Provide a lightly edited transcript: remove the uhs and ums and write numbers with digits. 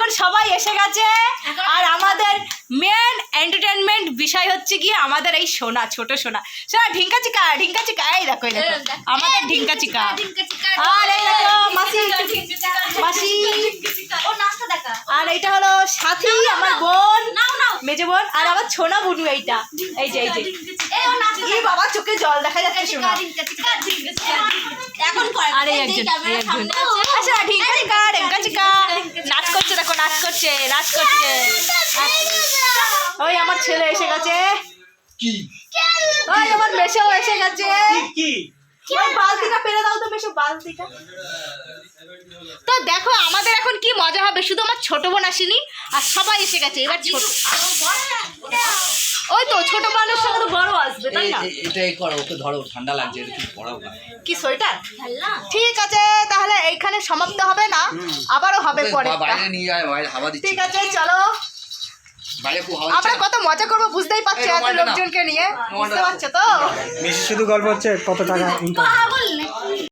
এখন সবাই এসে গেছে আর আমাদের মেন এন্টারটেইনমেন্ট বিষয় হচ্ছে কি আমাদের এই সোনা ছোট সোনা সোনা ঢিঙ্কা চিকা এই দেখো আমাদের ঢিঙ্কা চিকা আর এই দেখো মাসি মাসি আর এইটা হলো সাথী আমার বোন মেজে বোন আর আমার ছোনা বুনু এইটা এই যে এই বাবা চোখে জল দেখা যাচ্ছে সোনা এখন আরে একজন আচ্ছা ঢিঙ্কা চিকা নাচ করছে দেখো নাচ করছে ওই আমার ছেলে এসে গেছে ওই আমার মেশো এসে গেছে ওই বালতিটা ফেলে দাও তো মেশো বালতিটা তো দেখো আমাদের এখন কি মজা হবে শুধু আমার ছোট বোন আসেনি আর সবাই এসে গেছে এবার ছোট ওই তো ছোট বোনের সঙ্গে তো বড় আসবে তাই না এটাই করো ওকে ধরো ঠান্ডা লাগছে এটা কি পড়াও কি সোয়েটার ঠিক আছে তাহলে এইখানে সমাপ্ত হবে না আবারও হবে পরে বাইরে নিয়ে যায় বাইরে হাওয়া দিচ্ছে ঠিক আছে চলো বাইরে খুব হাওয়া আমরা কত মজা করবো বুঝতেই পারছো এত লোকজনকে নিয়ে বুঝতে পারছো তো বেশি শুধু গল্প হচ্ছে কত টাকা ইনকাম